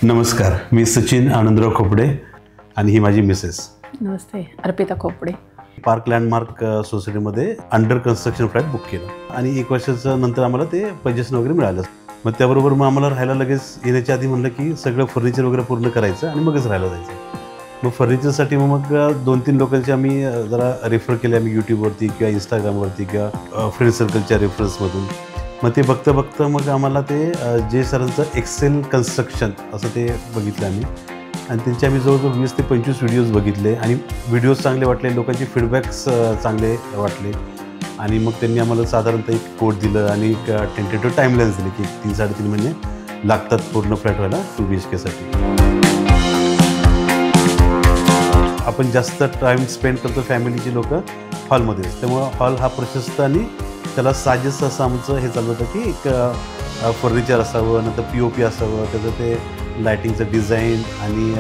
नमस्कार, मी सचिन आनंदराव खोपडे आणि ही माझी मिसेस. नमस्ते, अर्पिता खोपडे. पार्क लँडमार्क सोसायटीमध्ये अंडर कन्स्ट्रक्शन फ्लॅट बुक केलं आणि 1 वर्षाच्या नंतर आम्हाला ते पोजेशन वगैरे मिळालं. मग त्याबरोबर मग आम्हाला राहायला लगेच येण्याच्या आधी म्हणलं की सगळं फर्निचर वगैरे पूर्ण करायचं आणि मगच राहायला जायचं. मग फर्निचरसाठी मग 2-3 लोकांचे आम्ही जरा रेफर केले आम्ही यूट्यूबवरती किंवा इंस्टाग्रामवरती किंवा फ्रेंड सर्कलच्या रेफरन्समधून. मग ते बघता मग आम्हाला ते जे सरांचं एक्सेल कन्स्ट्रक्शन असं ते बघितलं आम्ही आणि त्यांचे आम्ही जवळजवळ 20 ते 25 व्हिडिओज बघितले आणि व्हिडिओज चांगले वाटले, लोकांचे फीडबॅक्स चांगले वाटले आणि मग त्यांनी आम्हाला साधारणतः एक कोड दिलं आणि एक टेंटेटिव्ह टाईमलाईन्स दिली की 3-3.5 महिने लागतात पूर्ण फ्लॅट व्हायला 2 BHK. आपण जास्त टाईम स्पेंड करतो फॅमिलीची लोकं हॉलमध्ये, त्यामुळं हॉल हा प्रशस्त आणि त्याला साजेस असं आमचं हे चालू होतं की एक फर्निचर असावं, नंतर POP असावं, त्याचं ते लायटिंगचं डिझाईन आणि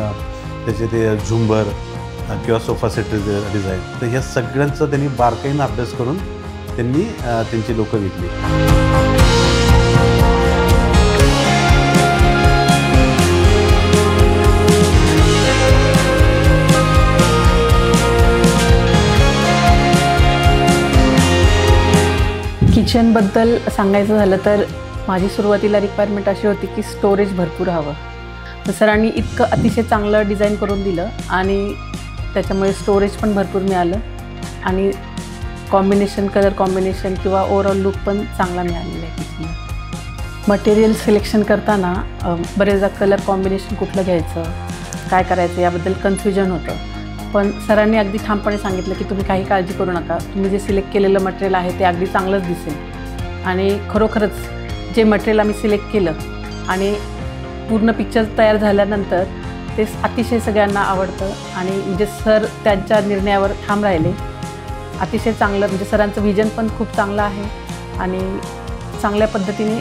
त्याचे ते झुंबर किंवा सोफा सेट डिझाईन, तर ह्या सगळ्यांचा त्यांनी बारकाईनं अभ्यास करून त्यांनी त्यांची लोकं विकली. किचनबद्दल सांगायचं झालं तर माझी सुरुवातीला रिक्वायरमेंट अशी होती की स्टोरेज भरपूर हवं. तर सरांनी इतकं अतिशय चांगलं डिझाईन करून दिलं आणि त्याच्यामुळे स्टोरेज पण भरपूर मिळालं आणि कलर कॉम्बिनेशन किंवा ओव्हरऑल लुक पण चांगला मिळालेला आहे किचन. मटेरियल सिलेक्शन करताना बरेचदा कलर कॉम्बिनेशन कुठलं घ्यायचं, काय करायचं याबद्दल कन्फ्युजन होतं. पण सरांनी अगदी ठामपणे सांगितलं की तुम्ही काही काळजी करू नका, तुम्ही जे सिलेक्ट केलेलं मटेरियल आहे ते अगदी चांगलंच दिसेल. आणि खरोखरच जे मटेरियल आम्ही सिलेक्ट केलं आणि पूर्ण पिक्चर तयार झाल्यानंतर ते अतिशय सगळ्यांना आवडतं आणि म्हणजे सर त्यांच्या निर्णयावर ठाम राहिले. अतिशय चांगलं, म्हणजे सरांचं विजन पण खूप चांगलं आहे आणि चांगल्या पद्धतीने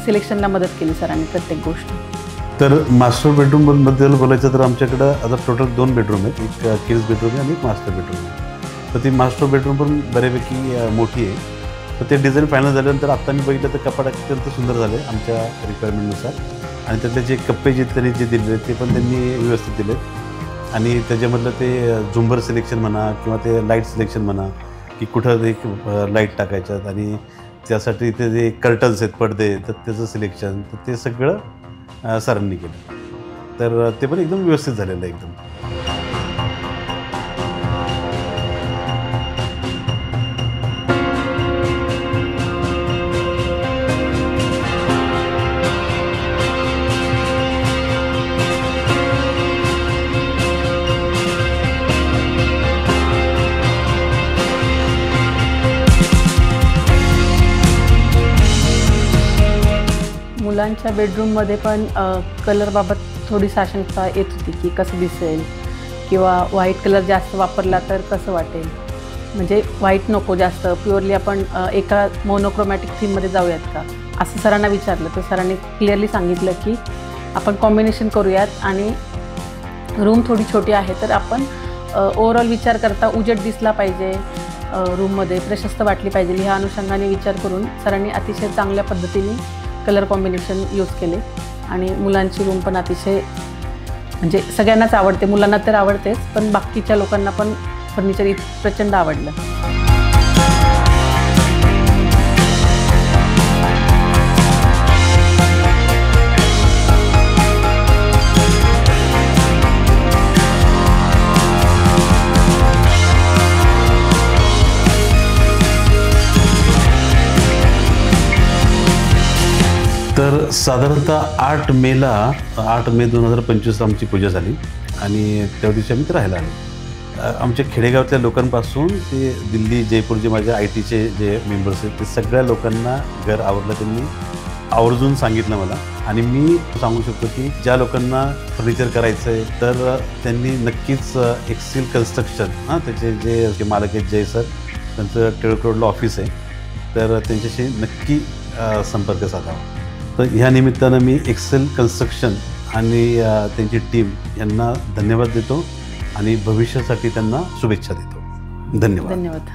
सिलेक्शनला मदत केली सरांनी प्रत्येक गोष्ट. तर मास्टर बेडरूमबद्दल बोलायचं तर आमच्याकडं आता टोटल 2 बेडरूम आहेत, एक किड्स बेडरूम आहे आणि एक मास्टर बेडरूम आहे. तर ती मास्टर बेडरूम पण बऱ्यापैकी मोठी आहे. तर ते डिझाईन फायनल झाल्यानंतर आत्ता मी बघितलं तर कपाट अत्यंत सुंदर झाले आमच्या रिक्वायरमेंटनुसार आणि त्यातले जे कप्पे जे त्यांनी जे दिले ते पण त्यांनी व्यवस्थित दिले आणि त्याच्यामधलं ते झुंबर सिलेक्शन म्हणा किंवा ते लाईट सिलेक्शन म्हणा की कुठं एक लाईट टाकायच्यात आणि त्यासाठी ते जे कर्टन्स आहेत पडदे तर त्याचं सिलेक्शन, तर ते सगळं सरांनी केलं. तर ते पण एकदम व्यवस्थित झालेलं आहे एकदम. मुलांच्या बेडरूममध्ये पण कलरबाबत थोडीशी आशंका येत होती की कसं दिसेल किंवा व्हाईट कलर जास्त वापरला तर कसं वाटेल, म्हणजे व्हाईट नको जास्त, प्युअरली आपण एका मोनोक्रोमॅटिक थीममध्ये जाऊयात का असं सरांना विचारलं. तर सरांनी क्लिअरली सांगितलं की आपण कॉम्बिनेशन करूयात आणि रूम थोडी छोटी आहे तर आपण ओव्हरऑल विचार करता उजेड दिसला पाहिजे, रूममध्ये प्रशस्त वाटली पाहिजे, ह्या अनुषंगाने विचार करून सरांनी अतिशय चांगल्या पद्धतीने कलर कॉम्बिनेशन यूज केले आणि मुलांची रूम पण अतिशय म्हणजे सगळ्यांनाच आवडते, मुलांना तर आवडतेच पण बाकीच्या लोकांना पण फर्निचर प्रचंड आवडलं. तर साधारणतः 8 मे 2025 आमची पूजा झाली आणि त्या दिवशी आम्ही राहायला आलो. आमच्या खेडेगावातल्या लोकांपासून ते दिल्ली, जयपूर जे माझ्या ITचे जे मेंबर्स आहेत ते सगळ्या लोकांना घर आवडलं. त्यांनी आवर्जून सांगितलं मला आणि मी सांगू शकतो की ज्या लोकांना फर्निचर करायचं आहे तर त्यांनी नक्कीच एक्सेल कन्स्ट्रक्शन त्याचे जे मालक आहेत जय सर, त्यांचं टिळक रोडला ऑफिस आहे, तर त्यांच्याशी नक्की संपर्क साधावा. तर ह्या निमित्तानं मी एक्सेल कन्स्ट्रक्शन आणि त्यांची टीम यांना धन्यवाद देतो आणि भविष्यासाठी त्यांना शुभेच्छा देतो. धन्यवाद.